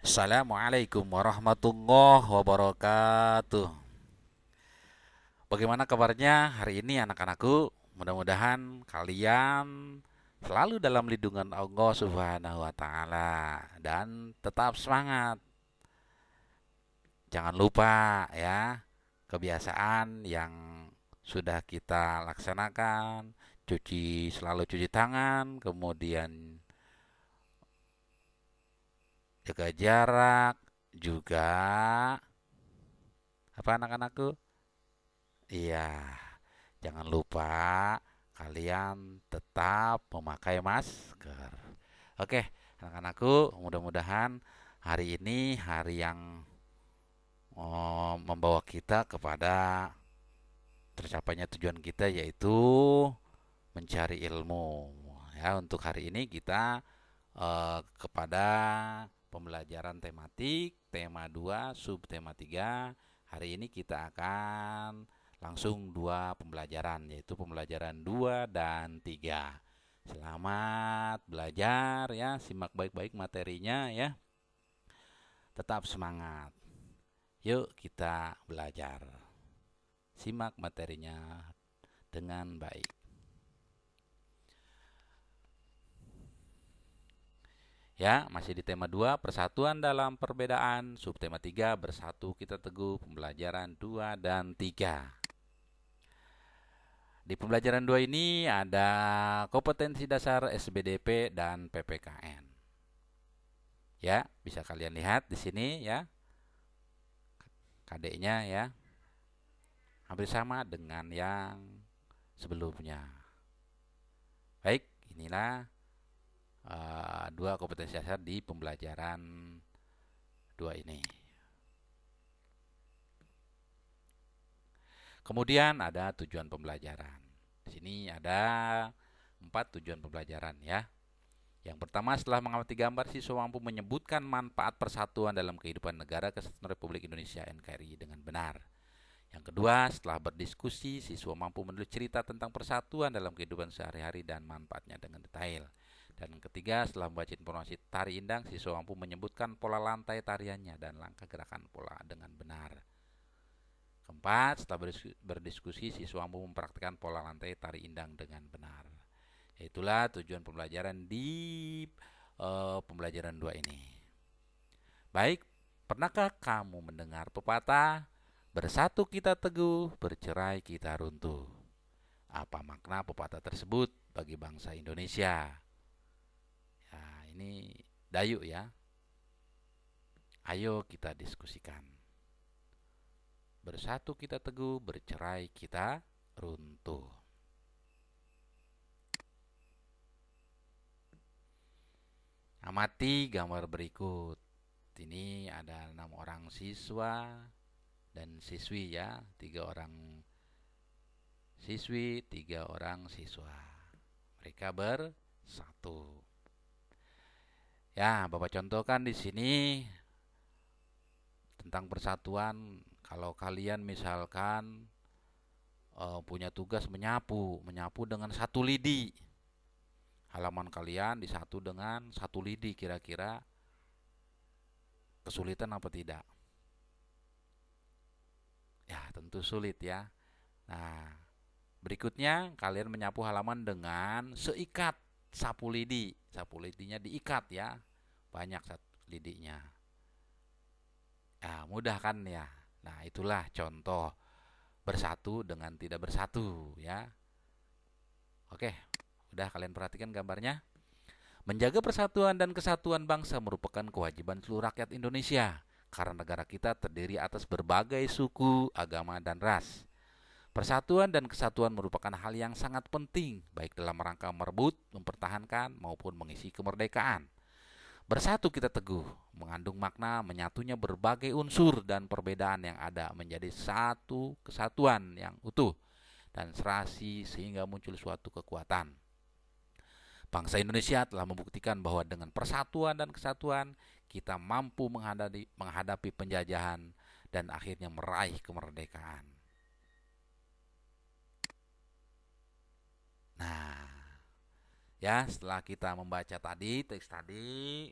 Assalamualaikum warahmatullahi wabarakatuh. Bagaimana kabarnya hari ini anak-anakku? Mudah-mudahan kalian selalu dalam lindungan Allah Subhanahu wa taala dan tetap semangat. Jangan lupa ya, kebiasaan yang sudah kita laksanakan, selalu cuci tangan, kemudian jaga jarak, juga apa anak-anakku? Iya, jangan lupa kalian tetap memakai masker. Oke, anak-anakku, mudah-mudahan hari ini hari yang membawa kita kepada tercapainya tujuan kita, yaitu mencari ilmu. Ya, untuk hari ini kita kepada pembelajaran tematik, tema 2 subtema 3. Hari ini kita akan langsung dua pembelajaran, yaitu pembelajaran 2 dan 3. Selamat belajar ya, simak baik-baik materinya ya. Tetap semangat. Yuk kita belajar. Simak materinya dengan baik. Ya, masih di tema 2, persatuan dalam perbedaan, subtema 3, bersatu kita teguh, pembelajaran 2 dan 3. Di pembelajaran 2 ini ada kompetensi dasar SBDP dan PPKN. Ya, bisa kalian lihat di sini ya, KD-nya ya, hampir sama dengan yang sebelumnya. Baik, inilah dua kompetensi dasar di pembelajaran 2 ini. Kemudian ada tujuan pembelajaran. Di sini ada 4 tujuan pembelajaran ya. Yang pertama, setelah mengamati gambar, siswa mampu menyebutkan manfaat persatuan dalam kehidupan negara Kesatuan Republik Indonesia (NKRI) dengan benar. Yang kedua, setelah berdiskusi, siswa mampu menulis cerita tentang persatuan dalam kehidupan sehari-hari dan manfaatnya dengan detail. Dan yang ketiga, setelah membaca informasi tari indang, siswa mampu menyebutkan pola lantai tariannya dan langkah gerakan pola dengan benar. Keempat, setelah berdiskusi, siswa mampu mempraktikkan pola lantai tari indang dengan benar. Itulah tujuan pembelajaran di pembelajaran 2 ini. Baik, pernahkah kamu mendengar pepatah, bersatu kita teguh, bercerai kita runtuh? Apa makna pepatah tersebut bagi bangsa Indonesia? Ya, ini Dayu ya. Ayo kita diskusikan. Bersatu kita teguh, bercerai kita runtuh. Amati gambar berikut. Ini ada 6 orang siswa dan siswi ya, 3 orang siswi, 3 orang siswa. Mereka bersatu. Ya, Bapak contohkan di sini tentang persatuan. Kalau kalian misalkan punya tugas menyapu dengan satu lidi. Halaman kalian disatu dengan satu lidi, kira-kira kesulitan apa tidak? Ya, tentu sulit ya. Nah, berikutnya kalian menyapu halaman dengan seikat sapu lidi. Sapu lidinya diikat ya. Banyak lidinya. Ya, mudah kan ya. Nah, itulah contoh bersatu dengan tidak bersatu ya. Oke, udah kalian perhatikan gambarnya? Menjaga persatuan dan kesatuan bangsa merupakan kewajiban seluruh rakyat Indonesia karena negara kita terdiri atas berbagai suku, agama, dan ras. Persatuan dan kesatuan merupakan hal yang sangat penting baik dalam rangka merebut, mempertahankan, maupun mengisi kemerdekaan. Bersatu kita teguh mengandung makna menyatunya berbagai unsur dan perbedaan yang ada menjadi satu kesatuan yang utuh dan serasi sehingga muncul suatu kekuatan. Bangsa Indonesia telah membuktikan bahwa dengan persatuan dan kesatuan kita mampu menghadapi penjajahan dan akhirnya meraih kemerdekaan. Nah, ya setelah kita membaca tadi teks tadi,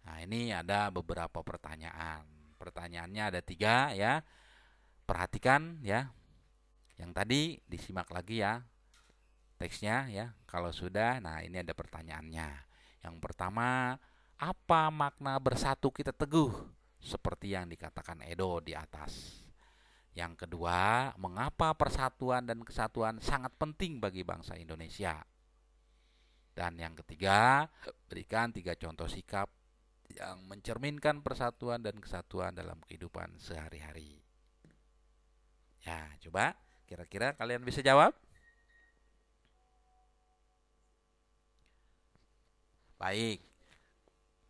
Nah, ini ada beberapa pertanyaan. Pertanyaannya ada 3 ya. Perhatikan ya. Yang tadi disimak lagi ya teksnya ya. Kalau sudah, nah ini ada pertanyaannya. Yang pertama, apa makna bersatu kita teguh? Seperti yang dikatakan Edo di atas. Yang kedua, mengapa persatuan dan kesatuan sangat penting bagi bangsa Indonesia? Dan yang ketiga, berikan 3 contoh sikap yang mencerminkan persatuan dan kesatuan dalam kehidupan sehari-hari. Ya, coba kira-kira kalian bisa jawab? Baik,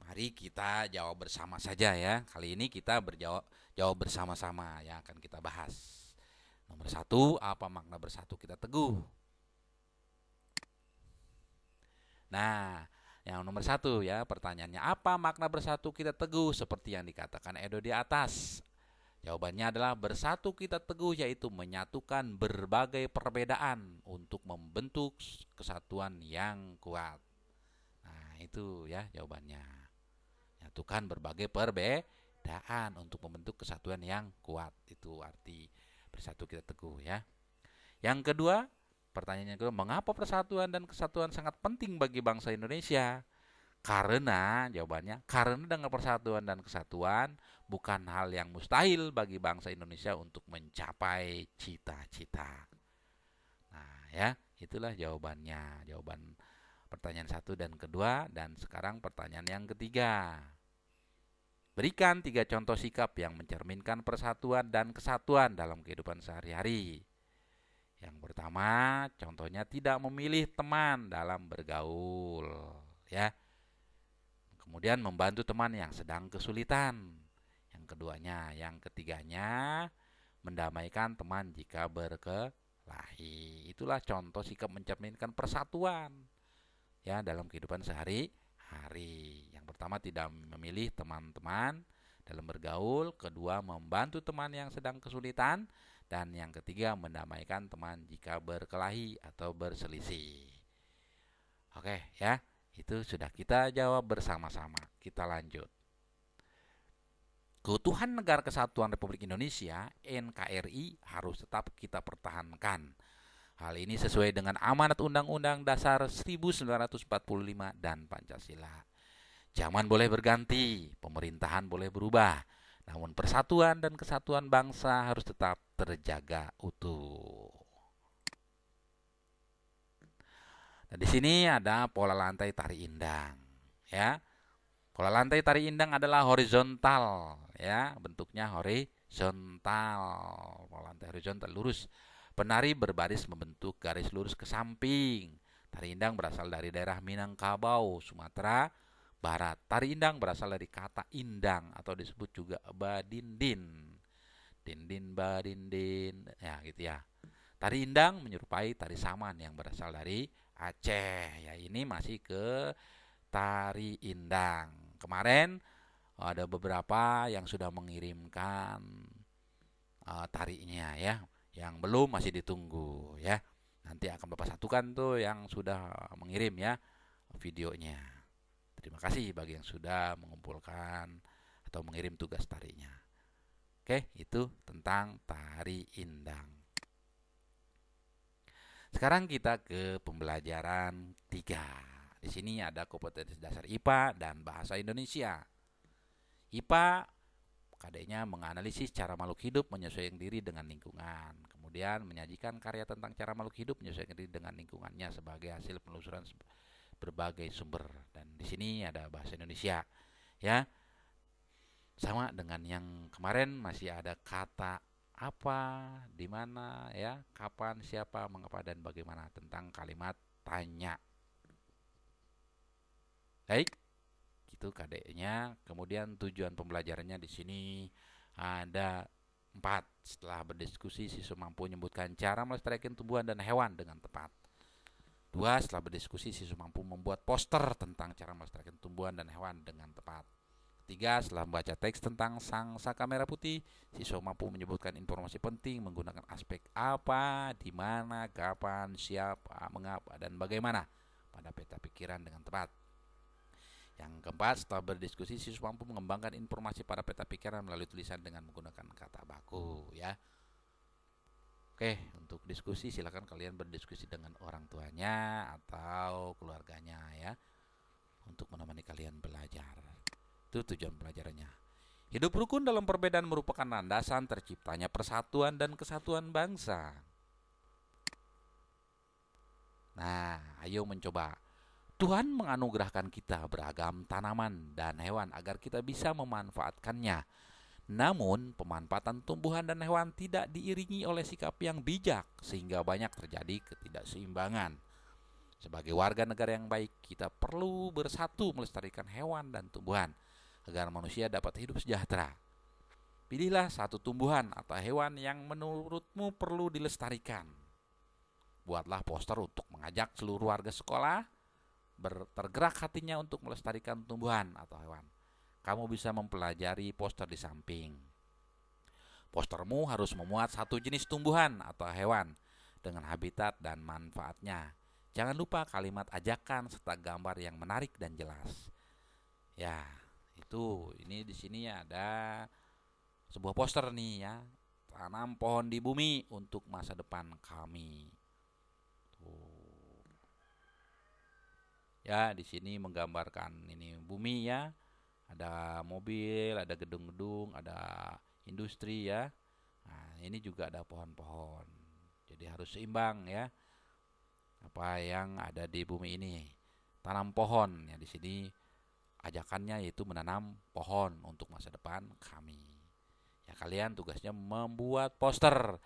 mari kita jawab bersama saja ya. Kali ini kita jawab bersama-sama yang akan kita bahas. Nomor 1, apa makna bersatu kita teguh? Nah, yang nomor 1 ya, pertanyaannya apa makna bersatu kita teguh seperti yang dikatakan Edo di atas? Jawabannya adalah bersatu kita teguh yaitu menyatukan berbagai perbedaan untuk membentuk kesatuan yang kuat. Nah, itu ya jawabannya. Menyatukan berbagai perbedaan untuk membentuk kesatuan yang kuat. Itu arti bersatu kita teguh ya. Yang kedua, pertanyaannya kedua, mengapa persatuan dan kesatuan sangat penting bagi bangsa Indonesia? Karena, jawabannya, karena dengan persatuan dan kesatuan bukan hal yang mustahil bagi bangsa Indonesia untuk mencapai cita-cita. Nah, ya, itulah jawabannya. Jawaban pertanyaan 1 dan kedua, dan sekarang pertanyaan yang ketiga. Berikan 3 contoh sikap yang mencerminkan persatuan dan kesatuan dalam kehidupan sehari-hari. Yang pertama, contohnya tidak memilih teman dalam bergaul, ya. Kemudian membantu teman yang sedang kesulitan. Yang keduanya, yang ketiganya, mendamaikan teman jika berkelahi. Itulah contoh sikap mencerminkan persatuan ya dalam kehidupan sehari-hari. Yang pertama, tidak memilih teman-teman dalam bergaul. Kedua, membantu teman yang sedang kesulitan. Dan yang ketiga, mendamaikan teman jika berkelahi atau berselisih. Oke ya, itu sudah kita jawab bersama-sama. Kita lanjut. Keutuhan Negara Kesatuan Republik Indonesia (NKRI) harus tetap kita pertahankan. Hal ini sesuai dengan amanat Undang-Undang Dasar 1945 dan Pancasila. Zaman boleh berganti, pemerintahan boleh berubah, namun persatuan dan kesatuan bangsa harus tetap terjaga utuh. Nah, di sini ada pola lantai tari indang, ya. Pola lantai tari indang adalah horizontal, ya, bentuknya horizontal. Pola lantai horizontal lurus. Penari berbaris membentuk garis lurus ke samping. Tari indang berasal dari daerah Minangkabau, Sumatera Barat. Tari indang berasal dari kata indang atau disebut juga badindin. Dindin badindin, ya gitu ya. Tari indang menyerupai tari saman yang berasal dari Aceh. Ya, ini masih ke tari indang. Kemarin ada beberapa yang sudah mengirimkan tarinya ya. Yang belum masih ditunggu ya. Nanti akan Bapak satukan tuh yang sudah mengirim ya videonya. Terima kasih bagi yang sudah mengumpulkan atau mengirim tugas tarinya. Oke, itu tentang tari indang. Sekarang kita ke pembelajaran 3. Di sini ada kompetensi dasar IPA dan bahasa Indonesia. IPA KD-nya menganalisis cara makhluk hidup menyesuaikan diri dengan lingkungan. Kemudian menyajikan karya tentang cara makhluk hidup menyesuaikan diri dengan lingkungannya sebagai hasil penelusuran berbagai sumber. Dan di sini ada bahasa Indonesia. Ya. Sama dengan yang kemarin masih ada kata apa, di mana, ya, kapan, siapa, mengapa, dan bagaimana tentang kalimat tanya. Baik, itu KD-nya. Kemudian tujuan pembelajarannya di sini ada 4. Setelah berdiskusi, siswa mampu menyebutkan cara melestarikan tumbuhan dan hewan dengan tepat. 2. Setelah berdiskusi, siswa mampu membuat poster tentang cara melestarikan tumbuhan dan hewan dengan tepat. 3. Setelah membaca teks tentang sang saka merah putih, siswa mampu menyebutkan informasi penting menggunakan aspek apa, di mana, kapan, siapa, mengapa, dan bagaimana pada peta pikiran dengan tepat. Yang keempat, setelah berdiskusi, siswa mampu mengembangkan informasi pada peta pikiran melalui tulisan dengan menggunakan kata baku, ya. Oke, untuk diskusi silakan kalian berdiskusi dengan orang tuanya atau keluarganya ya, untuk menemani kalian belajar. Itu tujuan pelajarannya. Hidup rukun dalam perbedaan merupakan landasan terciptanya persatuan dan kesatuan bangsa. Nah, ayo mencoba. Tuhan menganugerahkan kita beragam tanaman dan hewan agar kita bisa memanfaatkannya. Namun, pemanfaatan tumbuhan dan hewan tidak diiringi oleh sikap yang bijak sehingga banyak terjadi ketidakseimbangan. Sebagai warga negara yang baik, kita perlu bersatu melestarikan hewan dan tumbuhan agar manusia dapat hidup sejahtera. Pilihlah satu tumbuhan atau hewan yang menurutmu perlu dilestarikan. Buatlah poster untuk mengajak seluruh warga sekolah tergerak hatinya untuk melestarikan tumbuhan atau hewan. Kamu bisa mempelajari poster di samping. Postermu harus memuat satu jenis tumbuhan atau hewan dengan habitat dan manfaatnya. Jangan lupa kalimat ajakan serta gambar yang menarik dan jelas. Ya, ini di sini ada sebuah poster nih ya. Tanam pohon di bumi untuk masa depan kami. Tuh. Ya, di sini menggambarkan ini bumi ya. Ada mobil, ada gedung-gedung, ada industri ya. Nah, ini juga ada pohon-pohon. Jadi harus seimbang ya. Apa yang ada di bumi ini. Tanam pohon ya, di sini ajakannya yaitu menanam pohon untuk masa depan kami. Ya, kalian tugasnya membuat poster.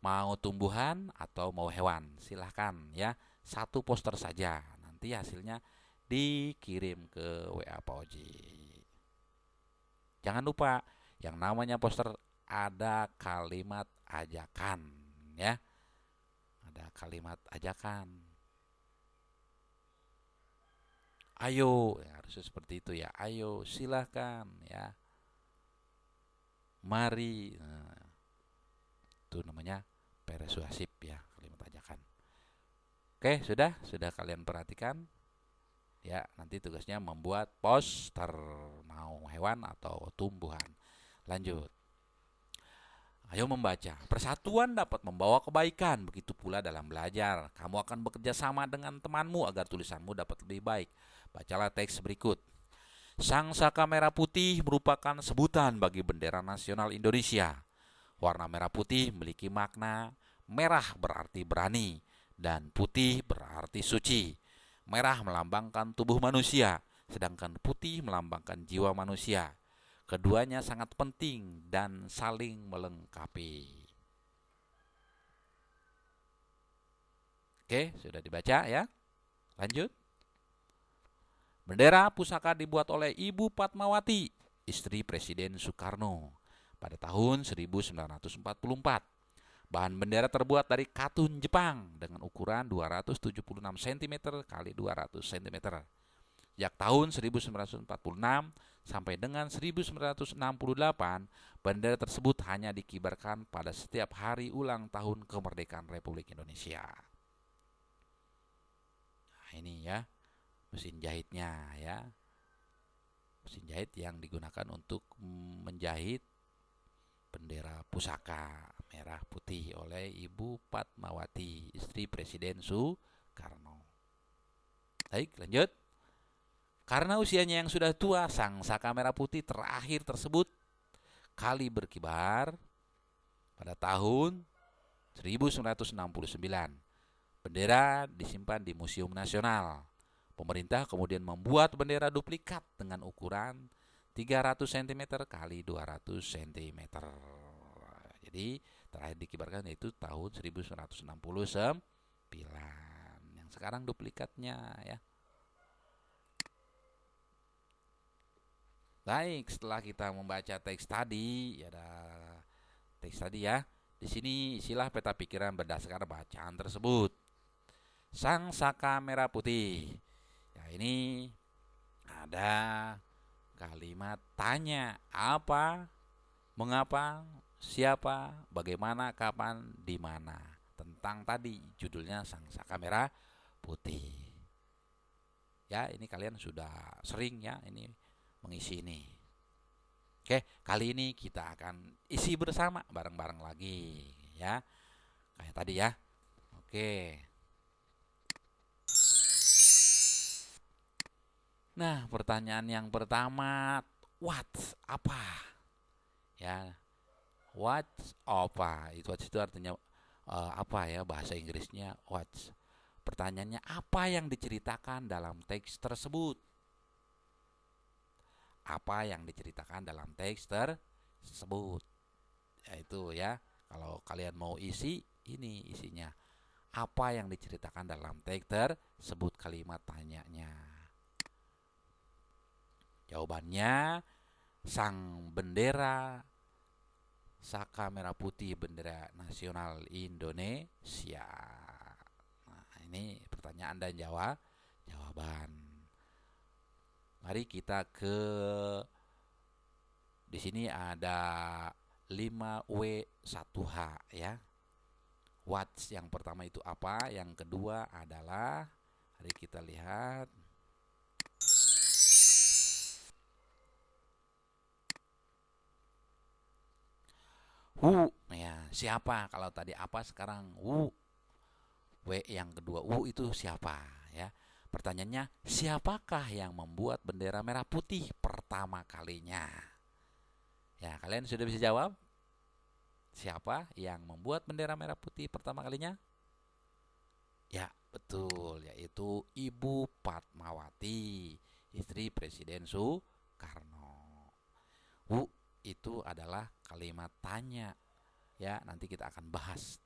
Mau tumbuhan atau mau hewan, silahkan ya. Satu poster saja. Nanti hasilnya dikirim ke WA Pak Oji. Jangan lupa yang namanya poster ada kalimat ajakan ya. Ada kalimat ajakan. Ayo, ya, harus seperti itu ya. Ayo, silahkan ya. Mari. Nah, itu namanya persuasif ya, kalimat ajakan. Oke, sudah kalian perhatikan. Ya, nanti tugasnya membuat poster mau hewan atau tumbuhan. Lanjut. Ayo membaca. Persatuan dapat membawa kebaikan, begitu pula dalam belajar. Kamu akan bekerja sama dengan temanmu agar tulisanmu dapat lebih baik. Bacalah teks berikut. Sang saka merah putih merupakan sebutan bagi bendera nasional Indonesia. Warna merah putih memiliki makna merah berarti berani dan putih berarti suci. Merah melambangkan tubuh manusia, sedangkan putih melambangkan jiwa manusia. Keduanya sangat penting dan saling melengkapi. Oke, sudah dibaca ya. Lanjut. Bendera pusaka dibuat oleh Ibu Padmawati, istri Presiden Soekarno, pada tahun 1944. Bahan bendera terbuat dari katun Jepang dengan ukuran 276 cm x 200 cm. Sejak tahun 1946 sampai dengan 1968, bendera tersebut hanya dikibarkan pada setiap hari ulang tahun kemerdekaan Republik Indonesia. Nah, ini ya mesin jahitnya ya. Mesin jahit yang digunakan untuk menjahit bendera pusaka merah putih oleh Ibu Padmawati, istri Presiden Soekarno. Baik, lanjut. Karena usianya yang sudah tua, sang saka merah putih terakhir tersebut kali berkibar pada tahun 1969. Bendera disimpan di Museum Nasional. Pemerintah kemudian membuat bendera duplikat dengan ukuran 300 cm x 200 cm. Jadi terakhir dikibarkan yaitu tahun 1969. Yang sekarang duplikatnya ya. Baik, setelah kita membaca teks tadi, ada teks tadi ya. Di sini isilah peta pikiran berdasarkan bacaan tersebut. Sang saka merah putih. Ya, ini ada kalimat tanya, apa, mengapa, siapa, bagaimana, kapan, di mana. Tentang tadi judulnya sang saka merah putih. Ya, ini kalian sudah sering ya ini mengisi ini. Oke, kali ini kita akan isi bersama bareng-bareng lagi ya. Kayak tadi ya. Oke. Nah, pertanyaan yang pertama, what apa? Ya, what apa? Itu artinya apa ya, bahasa Inggrisnya what. Pertanyaannya, apa yang diceritakan dalam teks tersebut? Apa yang diceritakan dalam teks tersebut? Yaitu ya, kalau kalian mau isi, ini isinya. Apa yang diceritakan dalam teks tersebut, kalimat tanyanya. Jawabannya, sang bendera saka merah putih, bendera nasional Indonesia. Nah, ini pertanyaan dan jawaban. Mari kita ke, di sini ada 5W1H ya. What yang pertama itu apa? Yang kedua adalah, mari kita lihat. Who ya, siapa? Kalau tadi apa, sekarang who. W yang kedua who itu siapa ya. Pertanyaannya, siapakah yang membuat bendera merah putih pertama kalinya? Ya, kalian sudah bisa jawab? Siapa yang membuat bendera merah putih pertama kalinya? Ya, betul, yaitu Ibu Fatmawati, istri Presiden Soekarno. Who itu adalah kalimat tanya. Ya, nanti kita akan bahas.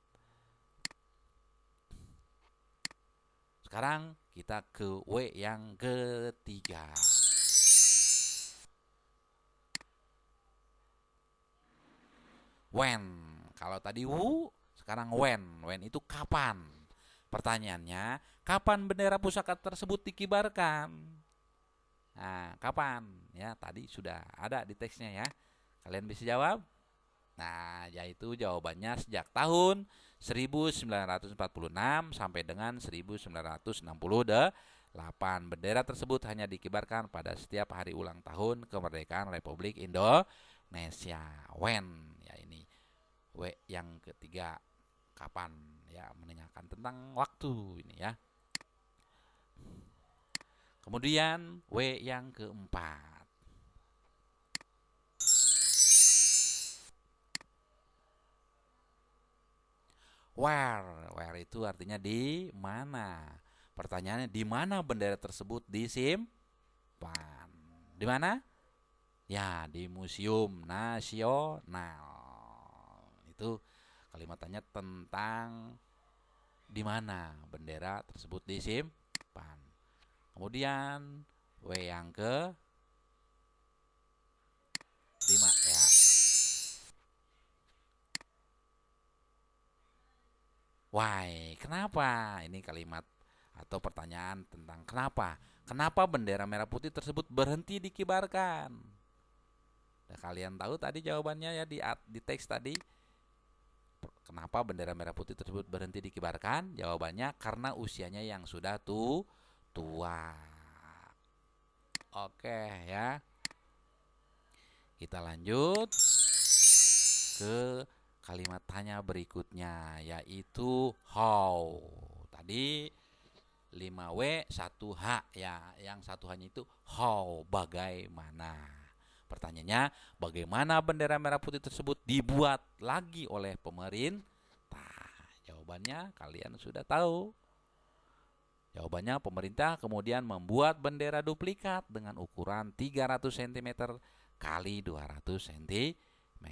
Sekarang kita ke W yang ketiga. When. Kalau tadi who, sekarang when. When itu kapan? Pertanyaannya, kapan bendera pusaka tersebut dikibarkan? Nah, kapan? Ya, tadi sudah ada di teksnya ya. Kalian bisa jawab? Nah, yaitu jawabannya sejak tahun 1946 sampai dengan 1968. Bendera tersebut hanya dikibarkan pada setiap hari ulang tahun kemerdekaan Republik Indonesia. When, ya ini W yang ketiga, kapan ya, menanyakan tentang waktu ini ya. Kemudian W yang keempat. Where itu artinya di mana. Pertanyaannya, di mana bendera tersebut disimpan? Di mana? Ya, di Museum Nasional. Itu kalimat tanya tentang di mana bendera tersebut disimpan. Kemudian W yang ke 5 ya. Why? Kenapa? Ini kalimat atau pertanyaan tentang kenapa. Kenapa bendera merah putih tersebut berhenti dikibarkan? Nah, kalian tahu tadi jawabannya ya di teks tadi. Kenapa bendera merah putih tersebut berhenti dikibarkan? Jawabannya karena usianya yang sudah tua. Oke ya. Kita lanjut ke kalimat tanya berikutnya, yaitu how. Tadi 5W 1H ya, yang 1H-nya itu how, bagaimana. Pertanyaannya, bagaimana bendera merah putih tersebut dibuat lagi oleh pemerintah? Jawabannya kalian sudah tahu. Jawabannya, pemerintah kemudian membuat bendera duplikat dengan ukuran 300 cm kali 200 cm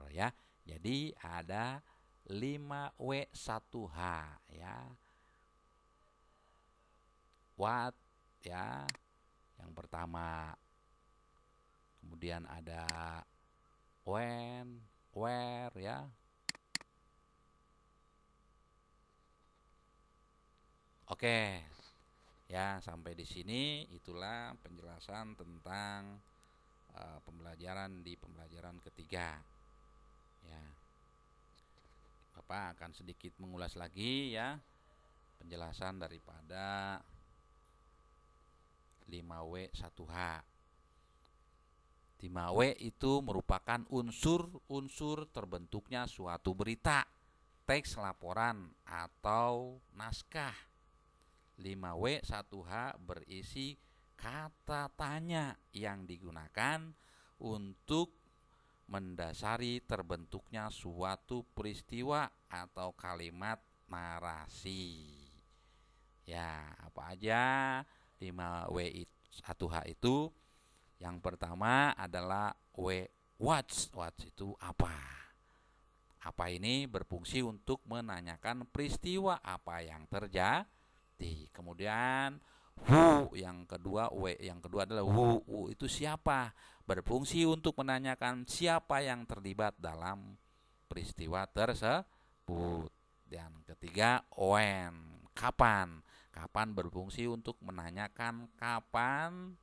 ya. Jadi ada 5W1H ya. What ya, yang pertama. Kemudian ada when, where ya. Oke. Ya, sampai di sini itulah penjelasan tentang pembelajaran di pembelajaran ketiga. Ya. Bapak akan sedikit mengulas lagi ya penjelasan daripada 5W 1H. 5W itu merupakan unsur-unsur terbentuknya suatu berita, teks laporan, atau naskah. 5W 1H berisi kata tanya yang digunakan untuk mendasari terbentuknya suatu peristiwa atau kalimat narasi. Ya, apa aja 5W 1H itu? Yang pertama adalah what itu apa? Apa ini berfungsi untuk menanyakan peristiwa apa yang terjadi. Kemudian who yang kedua, yang kedua adalah who itu siapa? Berfungsi untuk menanyakan siapa yang terlibat dalam peristiwa tersebut. Dan ketiga when, kapan? Kapan berfungsi untuk menanyakan kapan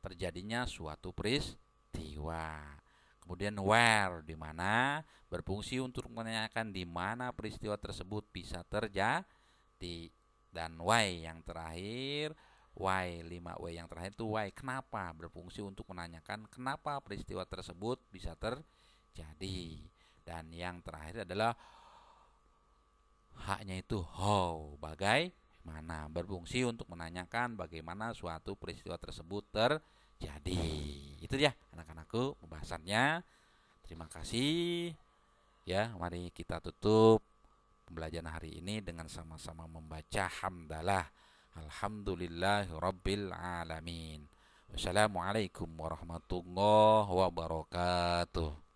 terjadinya suatu peristiwa. Kemudian where, di mana, berfungsi untuk menanyakan di mana peristiwa tersebut bisa terjadi. Dan why yang terakhir, 5W yang terakhir itu why, kenapa, berfungsi untuk menanyakan kenapa peristiwa tersebut bisa terjadi. Dan yang terakhir adalah H-nya itu how, bagaimana, berfungsi untuk menanyakan bagaimana suatu peristiwa tersebut terjadi. Itu ya anak-anakku pembahasannya. Terima kasih. Ya, mari kita tutup pembelajaran hari ini dengan sama-sama membaca hamdalah. Alhamdulillahirabbil alamin. Wassalamualaikum warahmatullahi wabarakatuh.